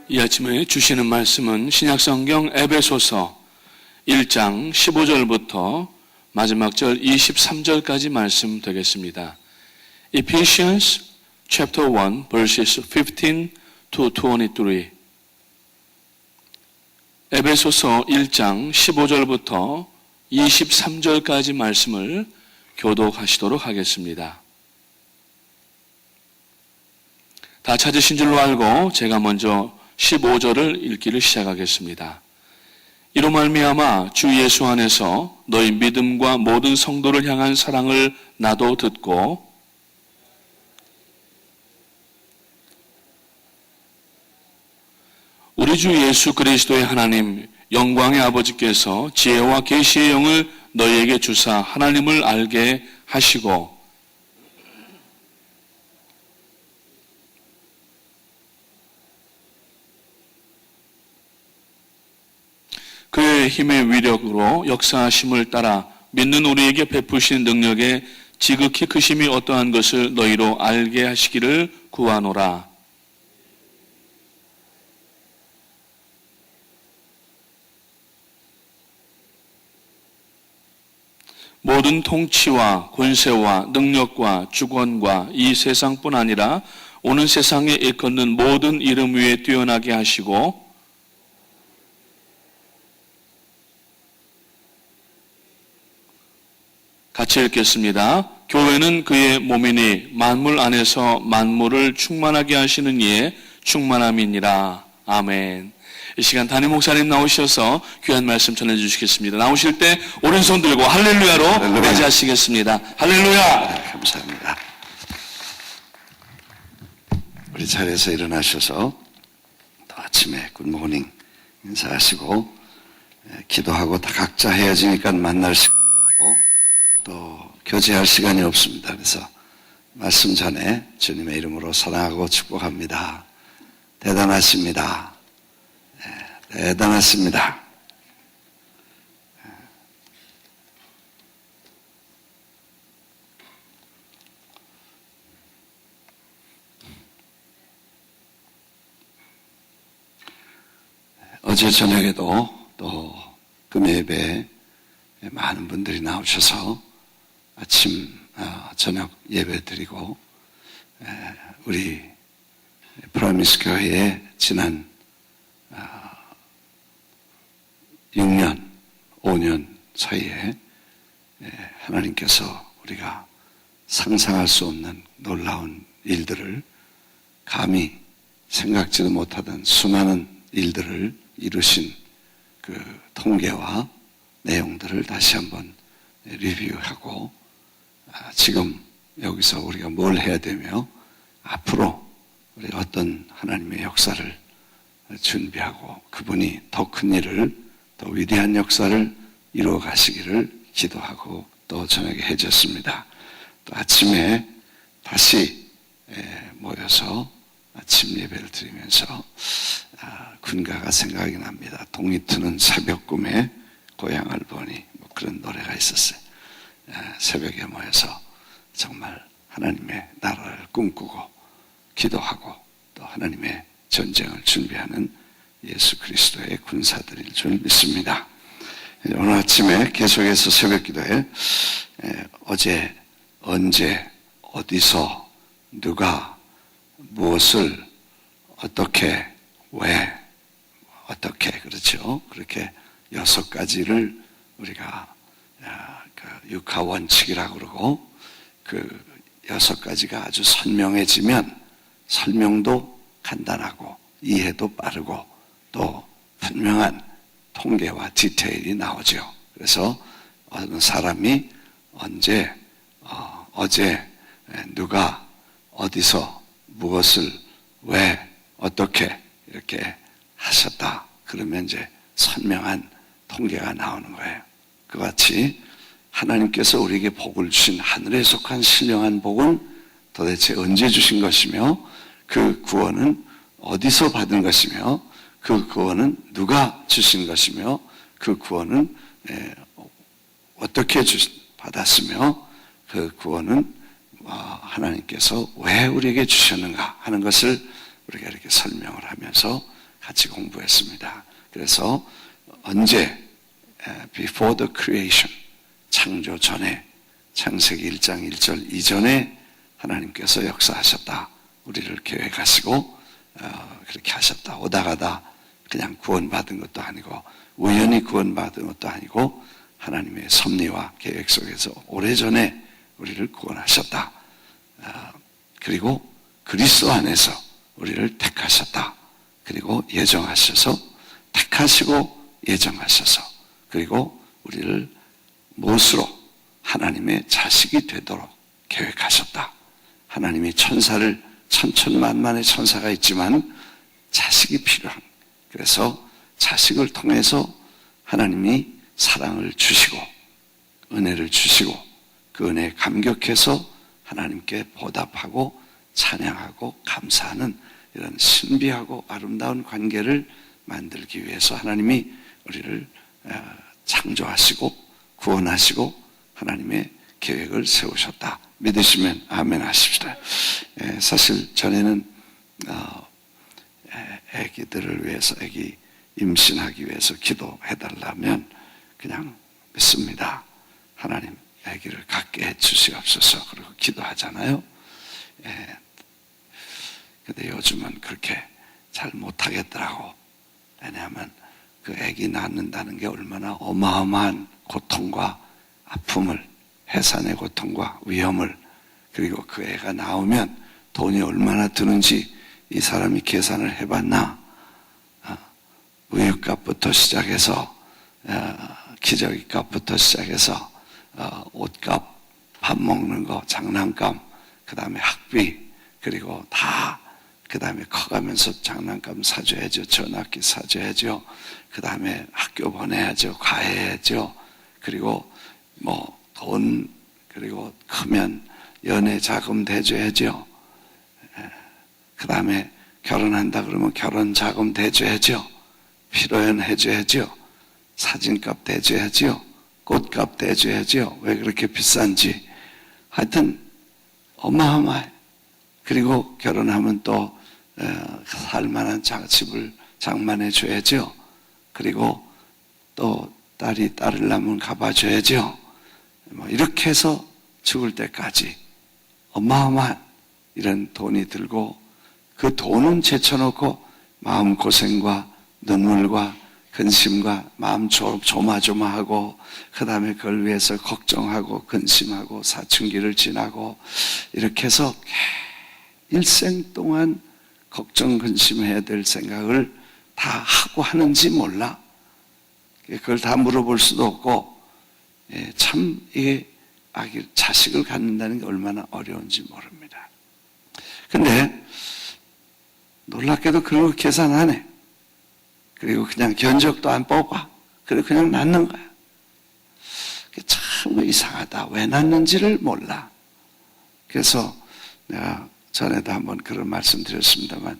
이 아침에 주시는 말씀은 신약성경 에베소서 1장 15절부터 마지막 절 23절까지 말씀 되겠습니다. Ephesians chapter 1 verses 15 to 23. 에베소서 1장 15절부터 23절까지 말씀을 교독하시도록 하겠습니다. 다 찾으신 줄로 알고 제가 먼저 15절을 읽기를 시작하겠습니다. 이로 말미암아 주 예수 안에서 너희 믿음과 모든 성도를 향한 사랑을 나도 듣고 우리 주 예수 그리스도의 하나님 영광의 아버지께서 지혜와 계시의 영을 너희에게 주사 하나님을 알게 하시고 그의 힘의 위력으로 역사하심을 따라 믿는 우리에게 베푸신 능력의 지극히 크심이 어떠한 것을 너희로 알게 하시기를 구하노라. 모든 통치와 권세와 능력과 주권과 이 세상뿐 아니라 오는 세상에 일컫는 모든 이름 위에 뛰어나게 하시고 같이 읽겠습니다. 교회는 그의 몸이니 만물 안에서 만물을 충만하게 하시는 이의 충만함이니라. 아멘. 이 시간 담임 목사님 나오셔서 귀한 말씀 전해주시겠습니다. 나오실 때 오른손 들고 할렐루야로 맞이하시겠습니다. 할렐루야. 네, 감사합니다. 우리 자리에서 일어나셔서 또 아침에 굿모닝 인사하시고 기도하고 다 각자 헤어지니까 만날 시간도 없고 또 교제할 시간이 없습니다. 그래서 말씀 전에 주님의 이름으로 사랑하고 축복합니다. 대단하십니다. 대단하십니다. 어제 저녁에도 또 금요 예배에 많은 분들이 나오셔서 아침, 저녁 예배 드리고 우리 프라미스 교회에 지난 6년, 5년 사이에 하나님께서 우리가 상상할 수 없는 놀라운 일들을 감히 생각지도 못하던 수많은 일들을 이루신 그 통계와 내용들을 다시 한번 리뷰하고 지금 여기서 우리가 뭘 해야 되며 앞으로 우리 어떤 하나님의 역사를 준비하고 그분이 더 큰 일을 더 위대한 역사를 이루어 가시기를 기도하고 또 저녁에 해줬습니다. 또 아침에 다시 모여서 아침 예배를 드리면서 군가가 생각이 납니다. 동이 트는 새벽 꿈에 고향을 보니 뭐 그런 노래가 있었어요. 새벽에 모여서 정말 하나님의 나라를 꿈꾸고 기도하고 또 하나님의 전쟁을 준비하는 예수 그리스도의 군사들일 줄 믿습니다. 오늘 아침에 계속해서 새벽 기도에 어제, 언제, 어디서, 누가, 무엇을, 어떻게, 왜, 어떻게, 그렇죠? 그렇게 6가지를 우리가 육하 원칙이라고 그러고 그 6가지가 아주 선명해지면 설명도 간단하고 이해도 빠르고 또 분명한 통계와 디테일이 나오죠. 그래서 어느 사람이 언제, 어제, 누가, 어디서, 무엇을, 왜, 어떻게 이렇게 하셨다. 그러면 이제 선명한 통계가 나오는 거예요. 그같이 하나님께서 우리에게 복을 주신 하늘에 속한 신령한 복은 도대체 언제 주신 것이며 그 구원은 어디서 받은 것이며 그 구원은 누가 주신 것이며 그 구원은 어떻게 받았으며 그 구원은 하나님께서 왜 우리에게 주셨는가 하는 것을 우리가 이렇게 설명을 하면서 같이 공부했습니다. 그래서 언제 before the creation, 창조 전에, 창세기 1장 1절 이전에 하나님께서 역사하셨다. 우리를 계획하시고 그렇게 하셨다. 오다가다 그냥 구원받은 것도 아니고 우연히 구원받은 것도 아니고 하나님의 섭리와 계획 속에서 오래전에 우리를 구원하셨다. 그리고 그리스도 안에서 우리를 택하셨다. 그리고 예정하셔서 택하시고 예정하셔서 그리고 우리를 무엇으로 하나님의 자식이 되도록 계획하셨다. 하나님이 천사를 천천만만의 천사가 있지만 자식이 필요한, 그래서 자식을 통해서 하나님이 사랑을 주시고 은혜를 주시고 그 은혜에 감격해서 하나님께 보답하고 찬양하고 감사하는 이런 신비하고 아름다운 관계를 만들기 위해서 하나님이 우리를 창조하시고 구원하시고 하나님의 계획을 세우셨다. 믿으시면 아멘 하십시다. 사실 전에는 아기들을 위해서, 아기 임신하기 위해서 기도해달라면 그냥 믿습니다. 하나님 아기를 갖게 해주시옵소서 그리고 기도하잖아요. 근데 요즘은 그렇게 잘 못하겠더라고. 왜냐하면 그 아기 낳는다는 게 얼마나 어마어마한 고통과 아픔을, 해산의 고통과 위험을, 그리고 그 애가 나오면 돈이 얼마나 드는지 이 사람이 계산을 해봤나? 우유값부터 시작해서 기저귀값부터 시작해서 옷값, 밥 먹는 거, 장난감, 그 다음에 학비, 그리고 다, 그 다음에 커가면서 장난감 사줘야죠. 전학기 사줘야죠. 그 다음에 학교 보내야죠. 가해야죠. 그리고 뭐 돈, 그리고 크면 연애 자금 대줘야죠. 그 다음에 결혼한다 그러면 결혼 자금 대줘야죠. 피로연 해줘야죠. 사진값 대줘야죠. 꽃값 대줘야죠. 왜 그렇게 비싼지. 하여튼 어마어마해. 그리고 결혼하면 또 살만한 집을 장만해 줘야죠. 그리고 또 딸이 딸을 낳으면 가봐줘야죠. 뭐 이렇게 해서 죽을 때까지 어마어마한 이런 돈이 들고 그 돈은 제쳐놓고 마음고생과 눈물과 근심과 마음 조마조마하고 그 다음에 그걸 위해서 걱정하고 근심하고 사춘기를 지나고 이렇게 해서 일생 동안 걱정 근심해야 될 생각을 다 하고 하는지 몰라. 그걸 다 물어볼 수도 없고 참 이게 자식을 갖는다는 게 얼마나 어려운지 모릅니다. 근데 놀랍게도 그런 거 계산 안 해. 그리고 그냥 견적도 안 뽑아. 그리고 그냥 낳는 거야. 참 이상하다. 왜 낳는지를 몰라. 그래서 내가 전에도 한번 그런 말씀 드렸습니다만,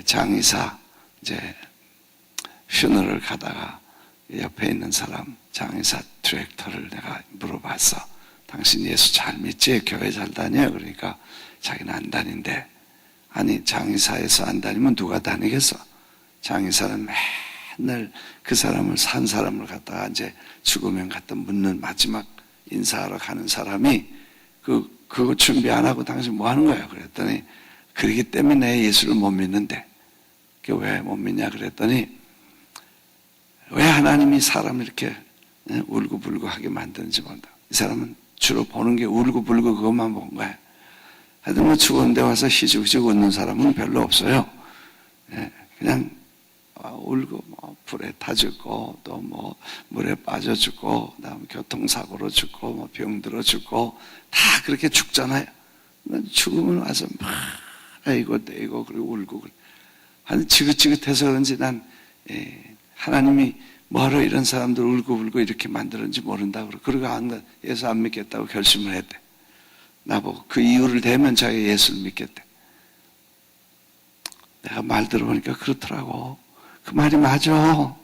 장의사, 이제, 퓨너럴 가다가 옆에 있는 사람, 장의사 디렉터를 내가 물어봤어. 당신 예수 잘 믿지? 교회 잘 다녀? 그러니까 자기는 안 다닌대. 아니, 장의사에서 안 다니면 누가 다니겠어? 장의사는 맨날 그 사람을, 산 사람을 갖다가 이제 죽으면 갖다 묻는 마지막 인사하러 가는 사람이 그거 준비 안 하고 당신 뭐 하는 거야? 그랬더니 그러기 때문에 내 예수를 못 믿는데. 그게 왜 못 믿냐? 그랬더니 왜 하나님이 사람을 이렇게 울고불고하게 만드는지 모른다. 이 사람은 주로 보는 게 울고불고 그것만 본 거야. 하여튼 뭐 죽은 데 와서 희죽희죽 웃는 사람은 별로 없어요. 그냥 울고 뭐 불에 타 죽고 또 뭐 물에 빠져 죽고 그다음 교통사고로 죽고 뭐 병들어 죽고 다 그렇게 죽잖아요. 죽으면 와서 막 아이고 떼고 그리고 울고 그래. 아니 지긋지긋해서 그런지 난 하나님이 뭐하러 이런 사람들 울고불고 이렇게 만들었는지 모른다고 그러고 예수 안 믿겠다고 결심을 했대. 나보고 그 이유를 대면 자기 예수를 믿겠대. 내가 말 들어보니까 그렇더라고. 그 말이 맞아.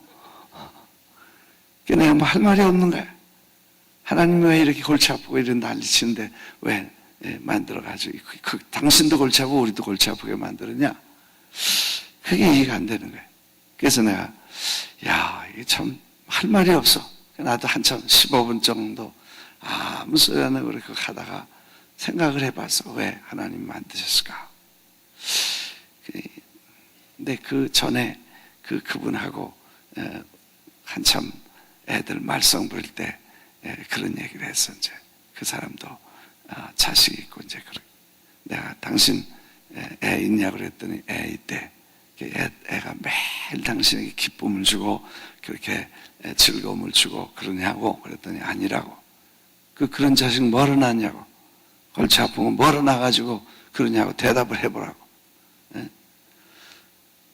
내가 뭐 할 말이 없는 거야. 하나님이 왜 이렇게 골치 아프고 이런 난리치는데 왜 만들어가지고 당신도 골치 아프고 우리도 골치 아프게 만들었냐? 그게 이해가 안 되는 거야. 그래서 내가 이게 참 할 말이 없어. 나도 한참 15분 정도 아무 소리 안 하고 그렇게 하다가 생각을 해봤어. 왜 하나님 만드셨을까? 근데 그 전에 그분하고 한참 애들 말썽 부릴 때 그런 얘기를 했어. 이제 그 사람도 자식 있고 이제 내가 당신 애 있냐고 그랬더니 애 있대. 애가 매일 당신에게 기쁨을 주고 그렇게 즐거움을 주고 그러냐고 그랬더니 아니라고. 그런 자식 뭐로 낳냐고. 골치 아픈 거 뭐로 나가지고 그러냐고 대답을 해보라고.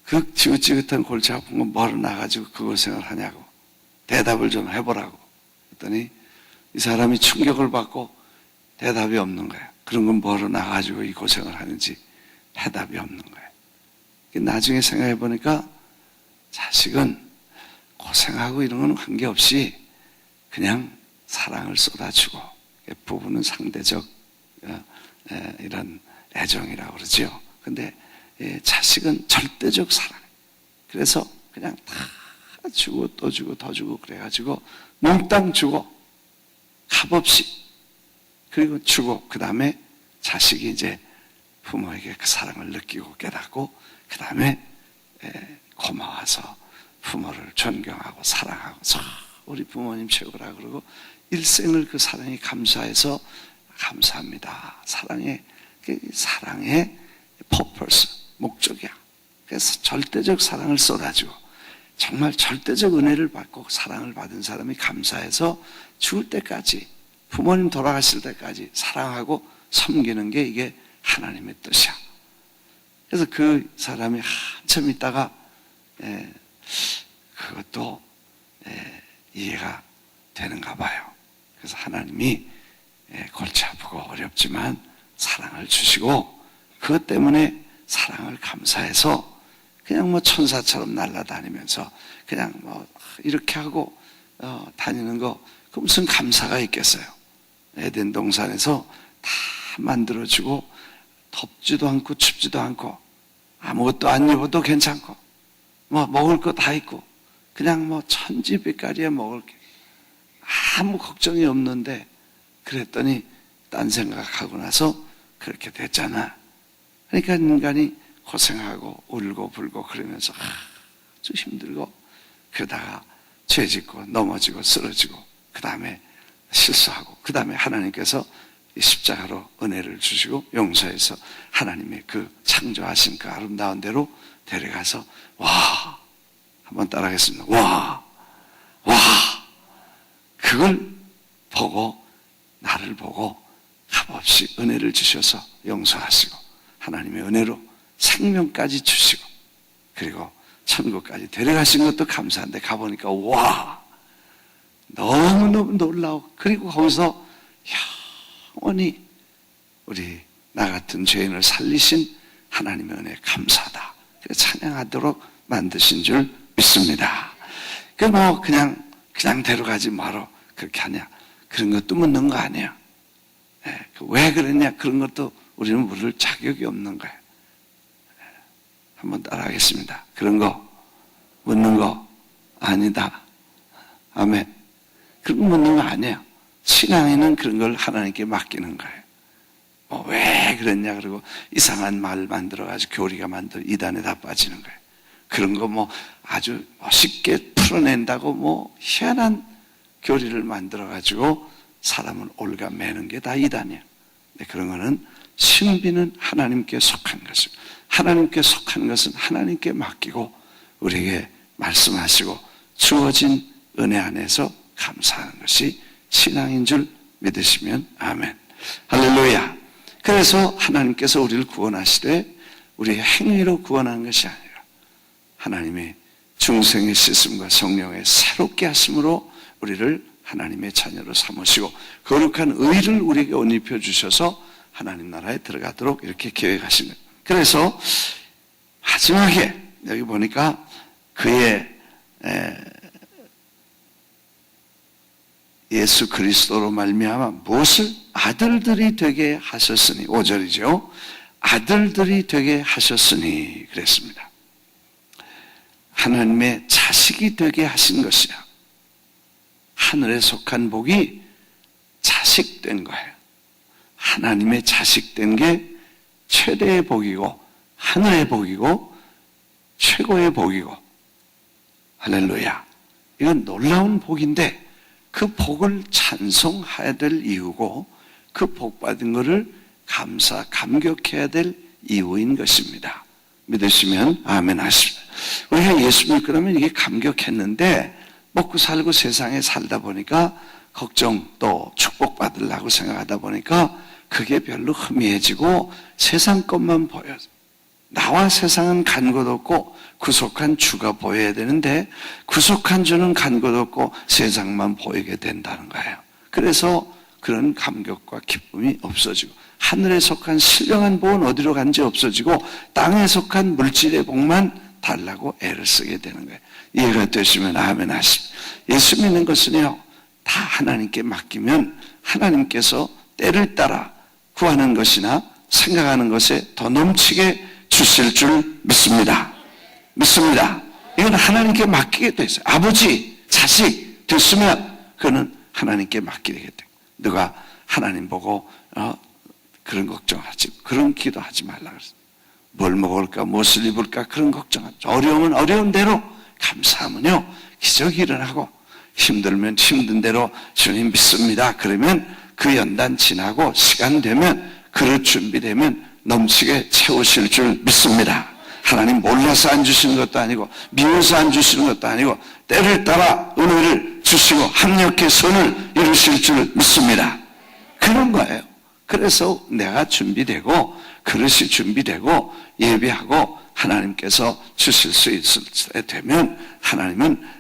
그 지긋지긋한 골치 아픈 거 뭐로 나가지고 그 고생을 하냐고 대답을 좀 해보라고. 그랬더니 이 사람이 충격을 받고 대답이 없는 거야. 그런 건 뭐로 나가지고 이 고생을 하는지 대답이 없는 거야. 나중에 생각해 보니까 자식은 고생하고 이런 건 관계없이 그냥 사랑을 쏟아주고, 부부는 상대적 이런 애정이라고 그러죠. 근데 자식은 절대적 사랑. 그래서 그냥 다 주고 또 주고 더 주고 그래가지고 몽땅 주고 값없이 그리고 주고 그 다음에 자식이 이제 부모에게 그 사랑을 느끼고 깨닫고 그 다음에 고마워서 부모를 존경하고 사랑하고 우리 부모님 최고라 그러고 일생을 그 사랑에 감사해서 감사합니다. 사랑의 purpose, 목적이야. 그래서 절대적 사랑을 쏟아주고 정말 절대적 은혜를 받고 사랑을 받은 사람이 감사해서 죽을 때까지 부모님 돌아가실 때까지 사랑하고 섬기는 게 이게 하나님의 뜻이야. 그래서 그 사람이 한참 있다가 그것도 이해가 되는가 봐요. 그래서 하나님이 골치 아프고 어렵지만 사랑을 주시고 그것 때문에 사랑을 감사해서 그냥 뭐 천사처럼 날아다니면서 그냥 뭐 이렇게 하고 다니는 거 그 무슨 감사가 있겠어요. 에덴 동산에서 다 만들어주고 덥지도 않고 춥지도 않고 아무것도 안 입어도 괜찮고 뭐 먹을 거 다 있고 그냥 뭐 천지빛깔이야 먹을 게 아무 걱정이 없는데 그랬더니 딴 생각하고 나서 그렇게 됐잖아. 그러니까 인간이 고생하고 울고 불고 그러면서 아주 힘들고 그러다가 죄짓고 넘어지고 쓰러지고 그 다음에 실수하고 그 다음에 하나님께서 십자가로 은혜를 주시고 용서해서 하나님의 그 창조하신 그 아름다운 대로 데려가서 와 한번 따라하겠습니다. 와 그걸 보고 나를 보고 값없이 은혜를 주셔서 용서하시고 하나님의 은혜로 생명까지 주시고 그리고 천국까지 데려가신 것도 감사한데 가보니까 와 너무너무 놀라워. 그리고 거기서 영원히 우리 나 같은 죄인을 살리신 하나님의 은혜에 감사하다. 그래서 찬양하도록 만드신 줄 믿습니다. 뭐 그냥 데려가지 말어 그렇게 하냐 그런 것도 묻는 거 아니야. 왜 그랬냐 그런 것도 우리는 물을 자격이 없는 거예요. 한번 따라하겠습니다. 그런 거 묻는 거 아니다. 아멘. 그런 거 묻는 거 아니에요. 신앙에는 그런 걸 하나님께 맡기는 거예요. 왜 그랬냐 그러고 이상한 말 만들어가지고 교리가 만들어 이단에 다 빠지는 거예요. 그런 거 아주 쉽게 풀어낸다고 희한한 교리를 만들어가지고 사람을 올가매는 게 다 이단이에요. 근데 그런 거는 신비는 하나님께 속한 것을 하나님께 속한 것은 하나님께 맡기고 우리에게 말씀하시고 주어진 은혜 안에서 감사하는 것이 신앙인 줄 믿으시면 아멘. 할렐루야. 그래서 하나님께서 우리를 구원하시되 우리의 행위로 구원하는 것이 아니라 하나님의 중생의 씻음과 성령의 새롭게 하심으로 우리를 하나님의 자녀로 삼으시고 거룩한 의를 우리에게 옷 입혀 주셔서 하나님 나라에 들어가도록 이렇게 계획하신 거예요. 그래서 마지막에 여기 보니까 그의 예수 그리스도로 말미암아 무엇을 아들들이 되게 하셨으니 5절이죠. 아들들이 되게 하셨으니 그랬습니다. 하나님의 자식이 되게 하신 것이야. 하늘에 속한 복이 자식 된 거예요. 하나님의 자식 된 게 최대의 복이고 하늘의 복이고 최고의 복이고, 할렐루야. 이건 놀라운 복인데 그 복을 찬송해야 될 이유고 그 복 받은 것을 감격해야 될 이유인 것입니다. 믿으시면 아멘 하십니다. 우리가 예수 믿고 나면 이게 감격했는데 먹고 살고 세상에 살다 보니까 걱정 또 축복받으려고 생각하다 보니까 그게 별로 희미해지고 세상 것만 보여요. 나와 세상은 간 것 없고 구속한 주가 보여야 되는데 구속한 주는 간 것 없고 세상만 보이게 된다는 거예요. 그래서 그런 감격과 기쁨이 없어지고 하늘에 속한 신령한 복은 어디로 간지 없어지고 땅에 속한 물질의 복만 달라고 애를 쓰게 되는 거예요. 이해가 되시면 아멘 하십니다. 예수 믿는 것은요, 다 하나님께 맡기면 하나님께서 때를 따라 구하는 것이나 생각하는 것에 더 넘치게 주실 줄 믿습니다. 믿습니다. 이건 하나님께 맡기게 돼 있어요. 아버지, 자식 됐으면 그는 하나님께 맡기게 돼. 누가 하나님 보고 그런 걱정하지, 그런 기도하지 말라 그랬어요. 뭘 먹을까, 무엇을 입을까 그런 걱정하지. 어려우면 어려운 대로, 감사하면요 기적이 일어나고, 힘들면 힘든 대로 주님 믿습니다. 그러면 그 연단 지나고 시간 되면 그릇 준비되면 넘치게 채우실 줄 믿습니다. 하나님 몰라서 안 주시는 것도 아니고 미워서 안 주시는 것도 아니고 때를 따라 은혜를 주시고 합력의 선을 이루실 줄 믿습니다. 그런 거예요. 그래서 내가 준비되고 그릇이 준비되고 예배하고 하나님께서 주실 수 있을 때 되면 하나님은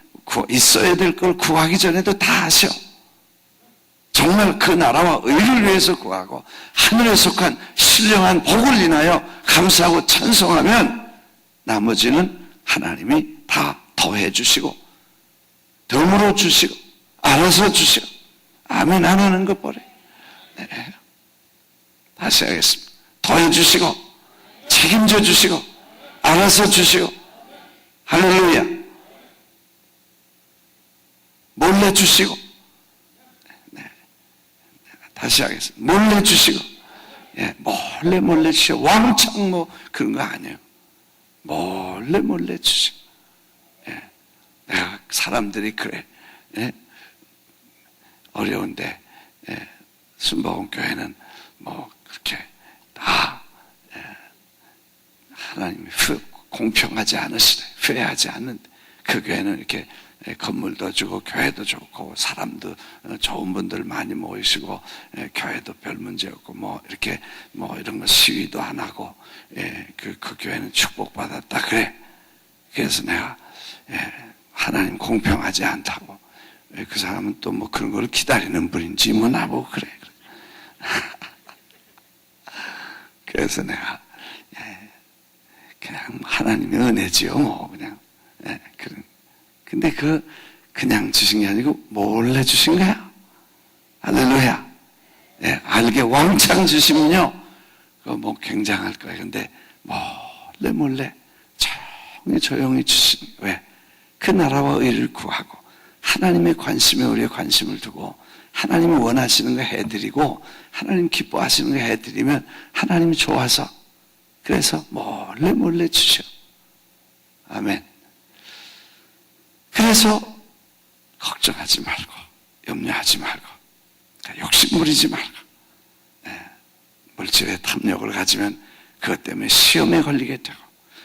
있어야 될 걸 구하기 전에도 다 하셔. 정말 그 나라와 의를 위해서 구하고 하늘에 속한 신령한 복을 인하여 감사하고 찬송하면 나머지는 하나님이 다 더해 주시고 덤으로 주시고 알아서 주시고 아멘 안 하는 것 보래. 네. 다시 하겠습니다. 더해 주시고 책임져 주시고 알아서 주시고 할렐루야. 몰래 주시고, 네. 다시 하겠습니다. 몰래 주시고, 예, 몰래 주시고, 왕창 그런 거 아니에요. 몰래 주시고, 예. 내가 사람들이 그래, 예. 어려운데, 예. 순복음 교회는 그렇게 다, 예. 하나님이 공평하지 않으시네. 회하지 않는데, 그 교회는 이렇게 건물도 주고 교회도 좋고 사람도 좋은 분들 많이 모이시고 교회도 별 문제 없고 이렇게 이런 거 시위도 안 하고 그 교회는 축복받았다 그래. 그래서 내가 하나님 공평하지 않다고 그 사람은 또 그런 걸 기다리는 분인지 나보고 그래. 그래서 내가 그냥 하나님의 은혜지요 그냥 그런. 근데 그냥 주신 게 아니고 몰래 주신 거야. 할렐루야. 예, 알게 왕창 주시면요, 그거 굉장할 거예요. 근데 몰래 조용히 주시는 거예요. 왜? 그 나라와 의를 구하고 하나님의 관심에 우리의 관심을 두고 하나님이 원하시는 거 해드리고 하나님 기뻐하시는 거 해드리면 하나님이 좋아서 그래서 몰래 주셔. 아멘. 그래서 걱정하지 말고 염려하지 말고 욕심 부리지 말고 물질의 탐욕을 가지면 그것 때문에 시험에 걸리게 되고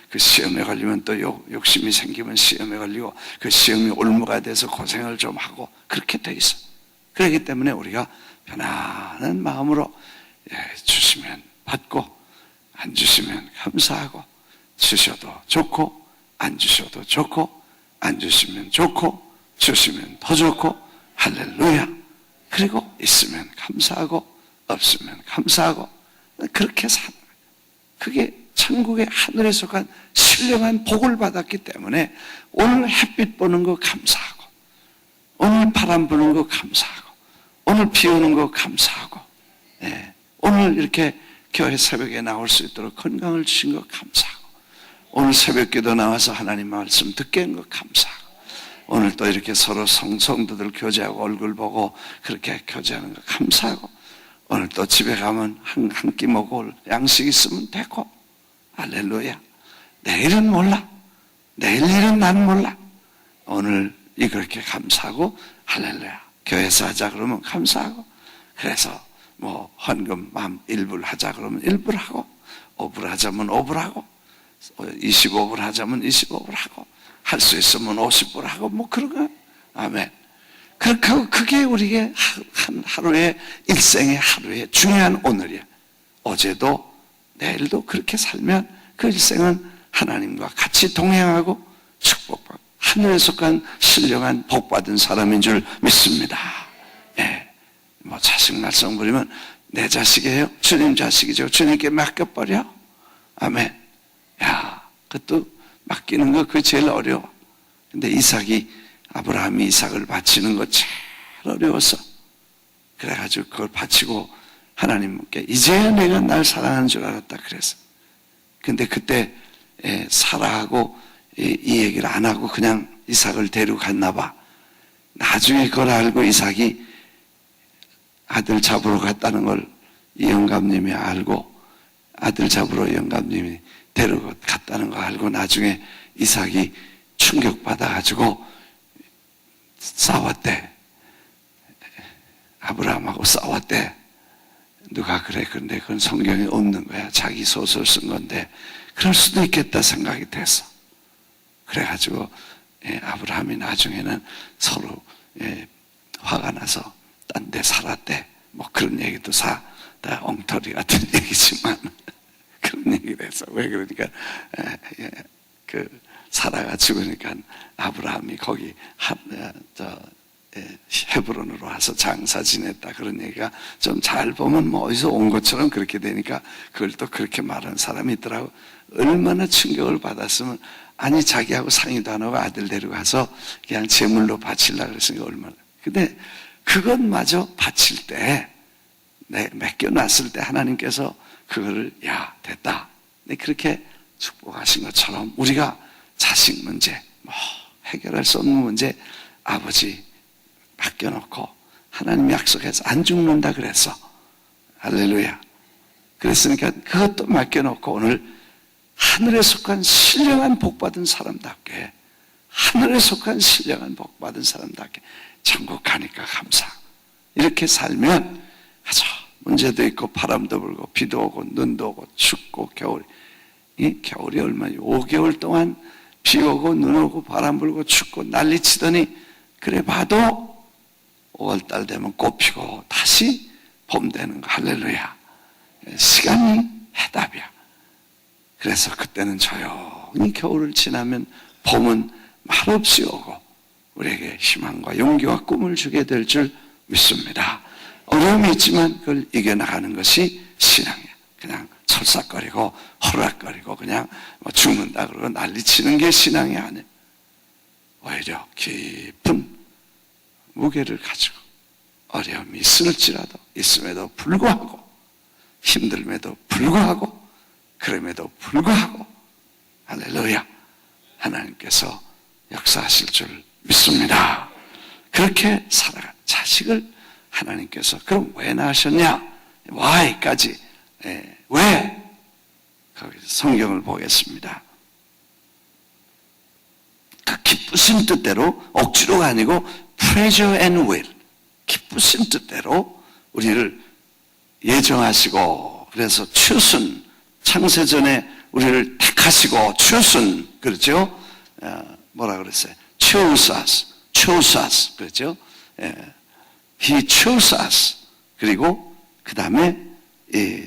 그 시험에 걸리면 또 욕심이 생기면 시험에 걸리고 그 시험이 올무가 돼서 고생을 좀 하고 그렇게 돼 있어. 그렇기 때문에 우리가 편안한 마음으로 주시면 받고 안 주시면 감사하고 주셔도 좋고 안 주셔도 좋고 안 주시면 좋고 주시면 더 좋고 할렐루야. 그리고 있으면 감사하고 없으면 감사하고 그렇게 사는 거예요. 그게 천국의 하늘에 속한 신령한 복을 받았기 때문에 오늘 햇빛 보는 거 감사하고 오늘 바람 부는 거 감사하고 오늘 비 오는 거 감사하고 오늘 이렇게 교회 새벽에 나올 수 있도록 건강을 주신 거 감사하고 오늘 새벽기도 나와서 하나님 말씀 듣게 한 것 감사하고, 오늘 또 이렇게 서로 성도들 교제하고 얼굴 보고 그렇게 교제하는 거 감사하고, 오늘 또 집에 가면 한 끼 먹을 양식 있으면 되고, 할렐루야. 내일은 몰라. 내일 일은 난 몰라. 오늘 이렇게 감사하고, 할렐루야. 교회에서 하자 그러면 감사하고, 그래서 뭐 헌금 맘 1불 하자 그러면 1불 하고, 5불 하자면 5불 하고, 25불 하자면 25불 하고, 할 수 있으면 50불 하고, 뭐 그런 거. 아멘. 그렇게 하고, 그게 우리의 하루의 일생의 하루의 중요한 오늘이야. 어제도 내일도 그렇게 살면 그 일생은 하나님과 같이 동행하고 축복받고 하늘에 속한 신령한 복받은 사람인 줄 믿습니다. 예. 뭐 자식 말썽 부리면 내 자식이에요? 주님 자식이죠. 주님께 맡겨버려. 아멘. 야, 그것도 맡기는 거 그게 제일 어려워. 근데 아브라함이 이삭을 바치는 거 제일 어려워서, 그래가지고 그걸 바치고 하나님께 이제야 내가 날 사랑하는 줄 알았다 그래서. 근데 그때 사라하고 이 얘기를 안 하고 그냥 이삭을 데리고 갔나 봐. 나중에 그걸 알고 이삭이 아들 잡으러 갔다는 걸 이 영감님이 알고, 아들 잡으러 영감님이 데리고 갔다는 거 알고 나중에 이삭이 충격받아가지고 싸웠대. 아브라함하고 싸웠대. 누가 그래? 근데 그건 성경에 없는 거야. 자기 소설 쓴 건데 그럴 수도 있겠다 생각이 됐어. 그래가지고 아브라함이 나중에는 서로 화가 나서 딴 데 살았대. 뭐 그런 얘기도 다 엉터리 같은 얘기지만 그런 얘기를 했어. 왜 그러니까 사라가 죽으니까 아브라함이 거기 헤브론으로 와서 장사 지냈다 그런 얘기가 좀 잘 보면 뭐 어디서 온 것처럼 그렇게 되니까 그걸 또 그렇게 말하는 사람이 있더라고. 얼마나 충격을 받았으면, 아니 자기하고 상의도 안 하고 아들 데려가서 그냥 제물로 바치려고 그랬으니까 얼마나. 근데 그것마저 바칠 때, 맡겨놨을 때 하나님께서 그거를 야 됐다 그렇게 축복하신 것처럼 우리가 자식 문제, 뭐 해결할 수 없는 문제 아버지 맡겨놓고 하나님 약속해서 안 죽는다 그랬어. 할렐루야. 그랬으니까 그것도 맡겨놓고 오늘 하늘에 속한 신령한 복받은 사람답게, 하늘에 속한 신령한 복받은 사람답게 천국 가니까 감사. 이렇게 살면 아주 문제도 있고 바람도 불고 비도 오고 눈도 오고 춥고 겨울이 얼마나 5개월 동안 비 오고 눈 오고 바람 불고 춥고 난리치더니 그래 봐도 5월달 되면 꽃 피고 다시 봄 되는 거. 할렐루야. 시간이 해답이야. 그래서 그때는 조용히 겨울을 지나면 봄은 말없이 오고 우리에게 희망과 용기와 꿈을 주게 될 줄 믿습니다. 어려움이 있지만 그걸 이겨나가는 것이 신앙이야. 그냥 철삭거리고 허락거리고 그냥 뭐 죽는다 그러고 난리치는 게 신앙이 아니야. 오히려 깊은 무게를 가지고 어려움이 있을지라도 있음에도 불구하고 힘듦에도 불구하고 그럼에도 불구하고 할렐루야 하나님께서 역사하실 줄 믿습니다. 그렇게 살아간 자식을 하나님께서 그럼 왜 낳으셨냐? why까지 왜? 거기서 성경을 보겠습니다. 그 기쁘신 뜻대로 억지로가 아니고 pleasure and will, 기쁘신 뜻대로 우리를 예정하시고, 그래서 chosen, 창세전에 우리를 택하시고 chosen, 그렇죠? 뭐라 그랬어요? chose us, 그렇죠? He chose us. 그리고 그 다음에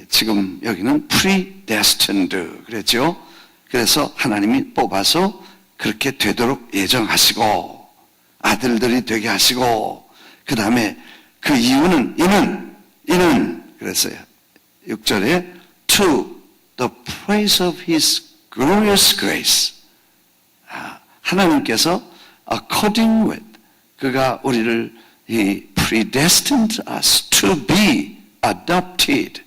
지금 여기는 predestined 그랬죠? 그래서 하나님이 뽑아서 그렇게 되도록 예정하시고 아들들이 되게 하시고, 그 다음에 그 이유는 이는 그랬어요. 6절에 to the praise of His glorious grace. 하나님께서 according with, 그가 우리를 He predestined us to be adopted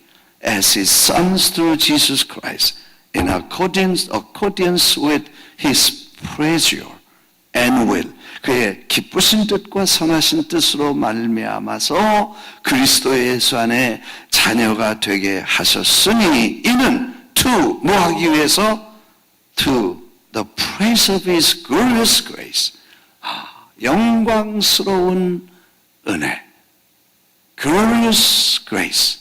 as His sons through Jesus Christ in accordance with his pleasure and will. 그의 기쁘신 뜻과 선하신 뜻으로 말미암아서 그리스도 예수 안에 자녀가 되게 하셨으니 이는 to 뭐 하기 위해서 to the praise of his glorious grace. 영광스러운 은혜. glorious grace.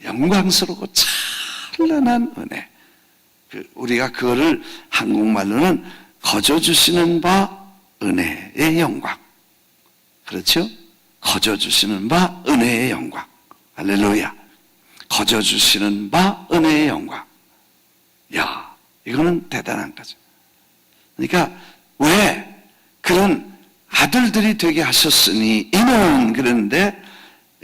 영광스럽고 찬란한 은혜. 우리가 그거를 한국말로는 거저 주시는 바 은혜의 영광. 그렇죠? 거저 주시는 바 은혜의 영광. 할렐루야. 거저 주시는 바 은혜의 영광. 이거는 대단한 거죠. 그러니까 왜 그런 아들들이 되게 하셨으니 이는 그런데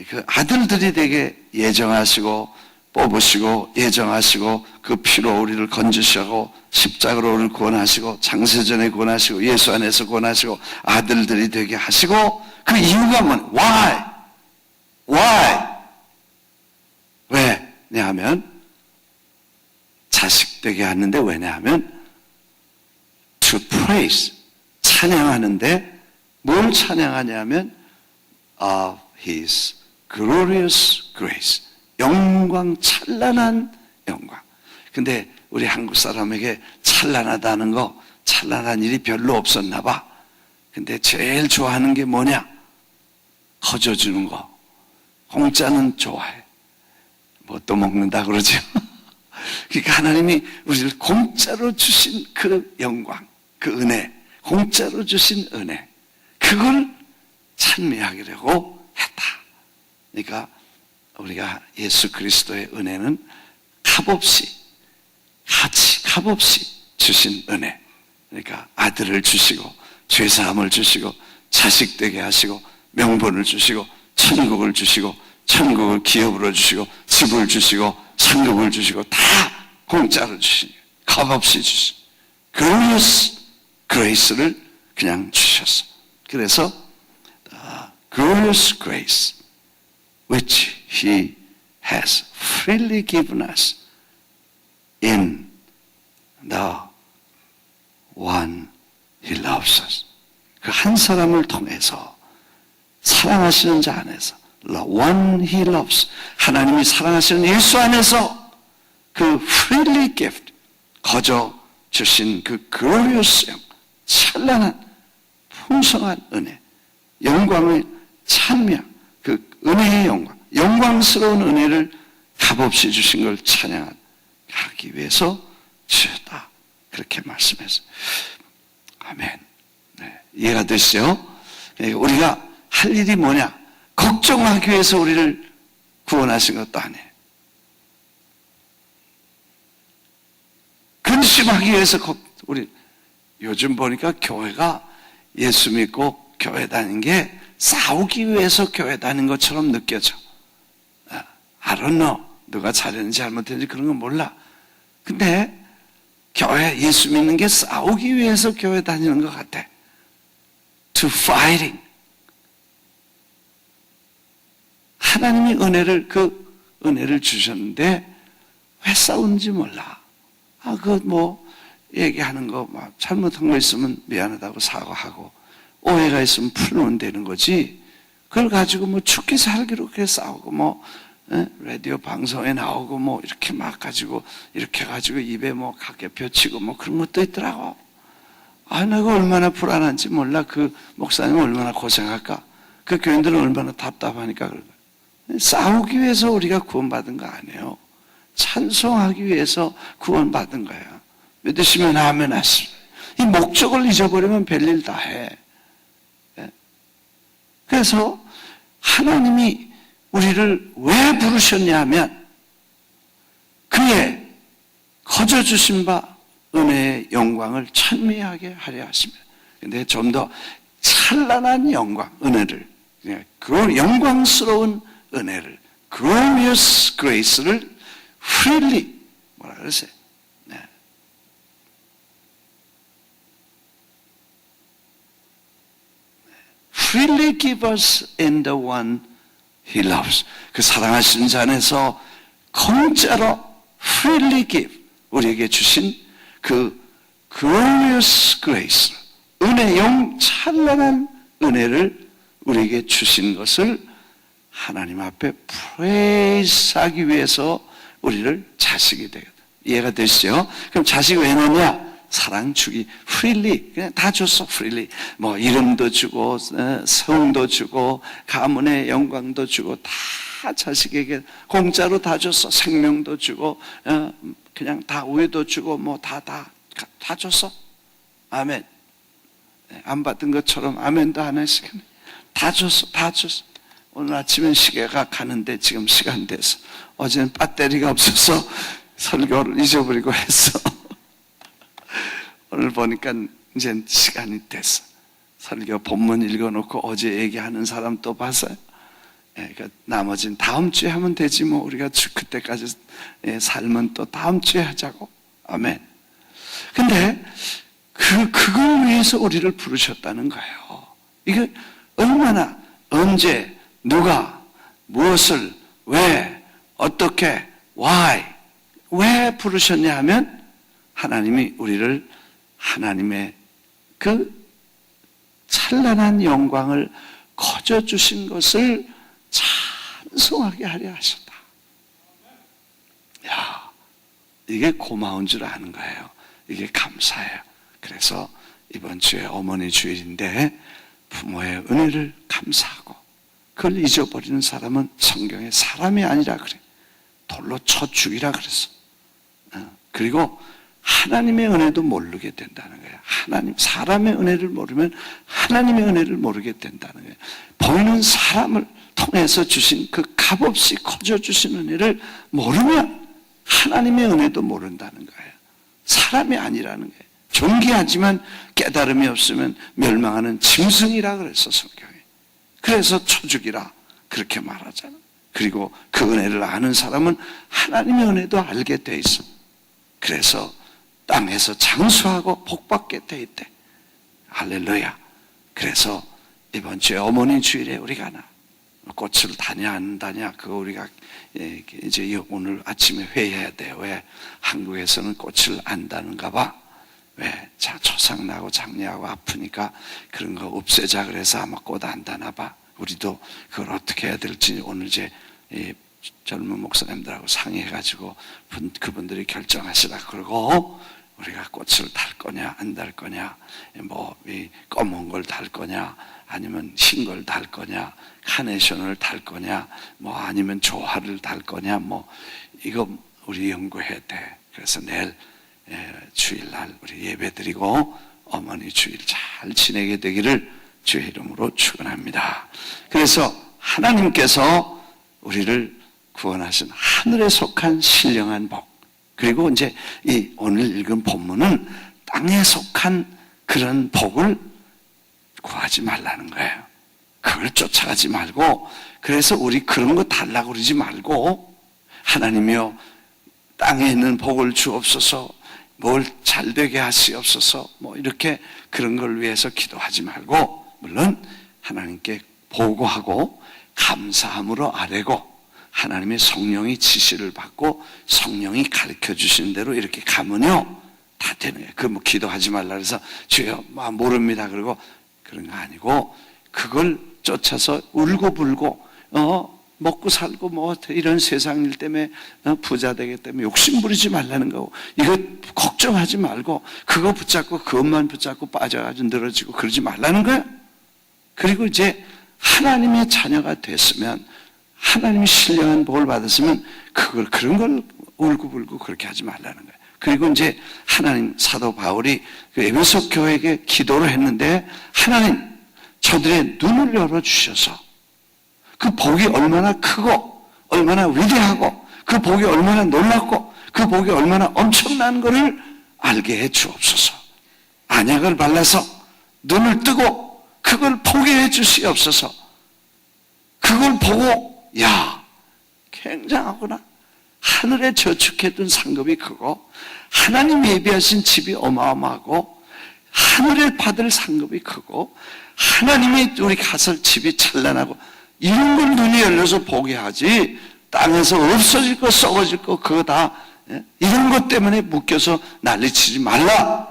그 아들들이 되게 예정하시고 뽑으시고 예정하시고 그 피로 우리를 건지시고 십자가로 우리를 구원하시고 창세전에 구원하시고 예수 안에서 구원하시고 아들들이 되게 하시고 그 이유가 뭐냐? Why? 왜냐하면 자식 되게 하는데 왜냐하면 to praise 찬양하는데 뭘 찬양하냐면 of his glorious grace 영광 찬란한 영광. 근데 우리 한국 사람에게 찬란하다는 거 찬란한 일이 별로 없었나 봐. 근데 제일 좋아하는 게 뭐냐? 거저 주는 거. 공짜는 좋아해. 뭐 또 먹는다 그러죠. 그러니까 하나님이 우리를 공짜로 주신 그 영광, 그 은혜, 공짜로 주신 은혜, 그걸 찬미하기로 했다. 그러니까 우리가 예수 그리스도의 은혜는 값없이 주신 은혜. 그러니까 아들을 주시고 죄사함을 주시고 자식 되게 하시고 명분을 주시고 천국을 주시고 천국을 기업으로 주시고 집을 주시고 천국을 주시고 다 공짜로 주시니 값없이 주신 glorious grace를 그냥 주셨어. 그래서 glorious grace which he has freely given us in the one he loves us. 그 한 사람을 통해서 사랑하시는 자 안에서 the one he loves 하나님이 사랑하시는 예수 안에서 그 freely gift 거저 주신 그 glorious 찬란한 풍성한 은혜 영광을 찬미한 그 은혜의 영광 영광스러운 은혜를 값없이 주신 걸 찬양하기 위해서 주셨다. 그렇게 말씀했어요. 아멘. 네, 이해가 되시죠? 우리가 할 일이 뭐냐? 걱정하기 위해서 우리를 구원하신 것도 아니에요. 근심하기 위해서 우리 요즘 보니까 교회가 예수 믿고 교회 다니는 게 싸우기 위해서 교회 다니는 것처럼 느껴져. I don't know. 누가 잘했는지 잘못했는지 그런 건 몰라. 근데 교회 예수 믿는 게 싸우기 위해서 교회 다니는 것 같아. To fighting. 하나님이 그 은혜를 주셨는데 왜 싸우는지 몰라. 얘기하는 거 막 잘못한 거 있으면 미안하다고 사과하고 오해가 있으면 풀면 되는 거지. 그걸 가지고 죽기 살기로 그렇게 싸우고 라디오 방송에 나오고 이렇게 막 가지고 이렇게 가지고 입에 각개 펴치고 그런 것도 있더라고. 내가 얼마나 불안한지 몰라. 그 목사님 얼마나 고생할까. 그 교인들은 얼마나 답답하니까 그런 거야. 싸우기 위해서 우리가 구원받은 거 아니에요. 찬송하기 위해서 구원받은 거야. 믿으시면 아멘 하시오. 이 목적을 잊어버리면 별일 다 해. 그래서 하나님이 우리를 왜 부르셨냐면 그의 거저 주신 바 은혜의 영광을 찬미하게 하려 하십니다. 근데 좀 더 찬란한 영광, 은혜를, 그 영광스러운 은혜를, glorious grace를 freely, 뭐라 그러세요? freely give us in the one he loves. 그 사랑하시는 자 안에서 공짜로 freely give 우리에게 주신 그 glorious grace 은혜용 찬란한 은혜를 우리에게 주신 것을 하나님 앞에 프레이스하기 위해서 우리를 자식이 되거든. 이해가 되시죠? 그럼 자식 왜 넣냐? 사랑 주기 freely 그냥 다 줬어. freely 뭐 이름도 주고 성도 주고 가문의 영광도 주고 다 자식에게 공짜로 다 줬어. 생명도 주고 그냥 다 우유도 주고 뭐 다 줬어. 아멘. 안 받은 것처럼 아멘도 안 했어. 다 줬어. 오늘 아침엔 시계가 가는데 지금 시간 돼서 어제는 배터리가 없어서 설교를 잊어버리고 했어. 오늘 보니까 이제 시간이 됐어. 설교 본문 읽어놓고 어제 얘기하는 사람 또 봤어요. 그러니까 나머지는 다음 주에 하면 되지 뭐 우리가 그때까지 삶은 또 다음 주에 하자고. 아멘. 근데 그걸 위해서 우리를 부르셨다는 거예요. 이게 얼마나 언제 누가 무엇을 왜 어떻게 why 왜 부르셨냐 하면 하나님이 우리를 하나님의 그 찬란한 영광을 거저 주신 것을 찬송하게 하려 하셨다. 야, 이게 고마운 줄 아는 거예요. 이게 감사해요. 그래서 이번 주에 어머니 주일인데 부모의 은혜를 감사하고 그걸 잊어버리는 사람은 성경에 사람이 아니라 그래. 돌로 쳐 죽이라 그랬어. 그리고 하나님의 은혜도 모르게 된다는 거예요. 사람의 은혜를 모르면 하나님의 은혜를 모르게 된다는 거예요. 보이는 사람을 통해서 주신 그 값없이 거저 주신 은혜를 모르면 하나님의 은혜도 모른다는 거예요. 사람이 아니라는 거예요. 존귀하지만 깨달음이 없으면 멸망하는 짐승이라 그랬어 성경에. 그래서 쳐죽이라 그렇게 말하잖아. 그리고 그 은혜를 아는 사람은 하나님의 은혜도 알게 돼 있어. 그래서 땅에서 장수하고 복받게 돼 있대. 할렐루야. 그래서 이번 주에 어머니 주일에 우리가 꽃을 다냐 안 다냐 그거 우리가 이제 오늘 아침에 회의해야 돼요. 왜 한국에서는 꽃을 안 다는가 봐. 왜 초상나고 장례하고 아프니까 그런 거 없애자 그래서 아마 꽃 안 다나 봐. 우리도 그걸 어떻게 해야 될지 오늘 이제 젊은 목사님들하고 상의해가지고 그분들이 결정하시라 그러고 우리가 꽃을 달 거냐 안 달 거냐 뭐 검은 걸 달 거냐 아니면 흰 걸 달 거냐 카네이션을 달 거냐 뭐 아니면 조화를 달 거냐 뭐 이거 우리 연구해야 돼. 그래서 내일 주일날 우리 예배드리고 어머니 주일 잘 지내게 되기를 주의 이름으로 축원합니다. 그래서 하나님께서 우리를 구원하신 하늘에 속한 신령한 복 그리고 이제 이 오늘 읽은 본문은 땅에 속한 그런 복을 구하지 말라는 거예요. 그걸 쫓아가지 말고 그래서 우리 그런 거 달라고 그러지 말고 하나님이여 땅에 있는 복을 주옵소서 뭘 잘되게 하시옵소서 뭐 이렇게 그런 걸 위해서 기도하지 말고 물론 하나님께 보고하고 감사함으로 아뢰고 하나님의 성령이 지시를 받고 성령이 가르쳐 주신 대로 이렇게 가면요 다 되는 거예요. 그 뭐 기도하지 말라 그래서 주여 모릅니다 그러고 그런 거 아니고 그걸 쫓아서 울고불고 먹고 살고 뭐 이런 세상 일 때문에 부자 되기 때문에 욕심 부리지 말라는 거고 이거 걱정하지 말고 그거 붙잡고 그것만 붙잡고 빠져가지고 늘어지고 그러지 말라는 거야. 그리고 이제 하나님의 자녀가 됐으면 하나님이 신령한 복을 받았으면 그런 걸 울고불고 그렇게 하지 말라는 거예요. 그리고 이제 하나님 사도 바울이 그 에베소 교회에게 기도를 했는데 하나님 저들의 눈을 열어주셔서 그 복이 얼마나 크고 얼마나 위대하고 그 복이 얼마나 놀랍고 그 복이 얼마나 엄청난 것을 알게 해 주옵소서. 안약을 발라서 눈을 뜨고 그걸 보게 해 주시옵소서. 그걸 보고 야 굉장하구나. 하늘에 저축해둔 상급이 크고 하나님 예비하신 집이 어마어마하고 하늘에 받을 상급이 크고 하나님이 우리 가설 집이 찬란하고 이런 걸 눈이 열려서 보게 하지 땅에서 없어질 거, 썩어질 거, 그거 다 이런 것 때문에 묶여서 난리치지 말라.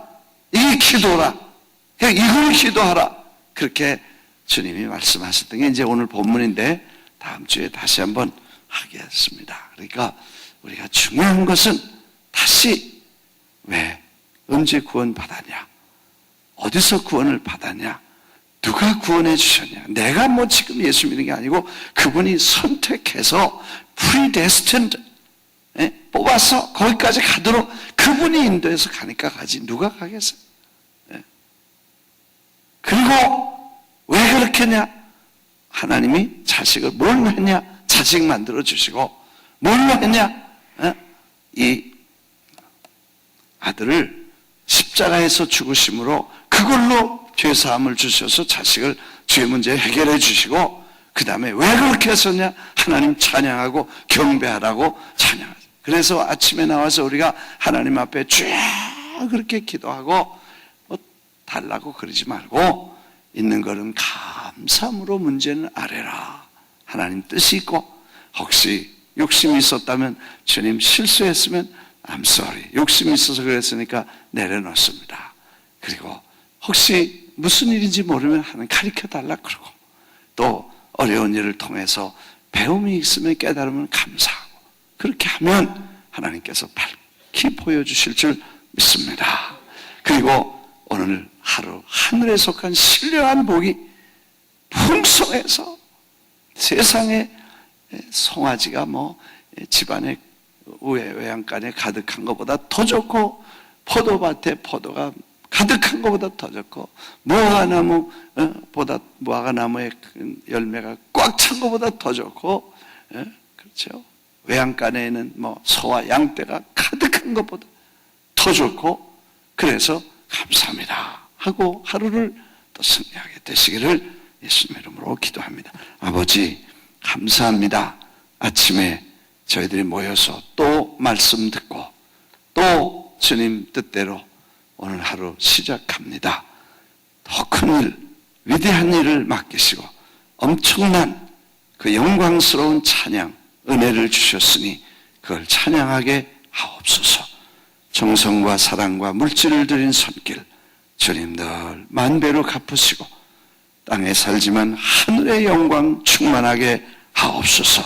이게 기도라. 그냥 이걸 기도하라. 그렇게 주님이 말씀하셨던 게 이제 오늘 본문인데 다음 주에 다시 한번 하겠습니다. 그러니까 우리가 중요한 것은 다시 왜 언제 구원 받았냐? 어디서 구원을 받았냐? 누가 구원해 주셨냐? 내가 뭐 지금 예수 믿는 게 아니고 그분이 선택해서 predestined 뽑아서 거기까지 가도록 그분이 인도해서 가니까 가지 누가 가겠어요? 그리고 왜 그렇게 했냐? 하나님이 자식을 뭘로 했냐? 자식 만들어 주시고 뭘로 했냐? 이 아들을 십자가에서 죽으심으로 그걸로 죄사함을 주셔서 자식을 죄 문제 해결해 주시고 그 다음에 왜 그렇게 했었냐? 하나님 찬양하고 경배하라고 찬양하죠. 그래서 아침에 나와서 우리가 하나님 앞에 쭉 그렇게 기도하고 뭐 달라고 그러지 말고 있는 거는 감사함으로 문제는 아뢰라. 하나님 뜻이 있고 혹시 욕심이 있었다면 주님 실수했으면 I'm sorry. 욕심이 있어서 그랬으니까 내려놓습니다. 그리고 혹시 무슨 일인지 모르면 하나님 가르쳐 달라 그러고 또 어려운 일을 통해서 배움이 있으면 깨달으면 감사하고 그렇게 하면 하나님께서 밝히 보여주실 줄 믿습니다. 그리고 오늘 하루 하늘에 속한 신령한 복이 풍성해서 세상에 송아지가 뭐 집안에 외양간에 가득한 것보다 더 좋고 포도밭에 포도가 가득한 것보다 더 좋고 무화과나무에 열매가 꽉 찬 것보다 더 좋고 그렇죠. 외양간에는 뭐 소와 양떼가 가득한 것보다 더 좋고 그래서 감사합니다 하고 하루를 또 승리하게 되시기를 예수님 이름으로 기도합니다. 아버지 감사합니다. 아침에 저희들이 모여서 또 말씀 듣고 또 주님 뜻대로 오늘 하루 시작합니다. 더 큰 일, 위대한 일을 맡기시고 엄청난 그 영광스러운 찬양, 은혜를 주셨으니 그걸 찬양하게 하옵소서. 정성과 사랑과 물질을 드린 손길 주님 늘 만배로 갚으시고 땅에 살지만 하늘의 영광 충만하게 하옵소서.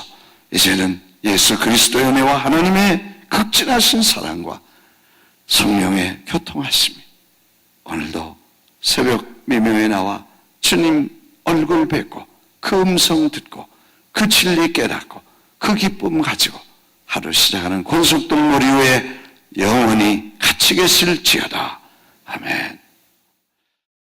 이제는 예수 그리스도의 은혜와 하나님의 극진하신 사랑과 성령의 교통하심이 오늘도 새벽 미명에 나와 주님 얼굴 뵙고 그 음성 듣고 그 진리 깨닫고 그 기쁨 가지고 하루 시작하는 권속동 머리 위에 영원히 같이 계실지어다. 아멘.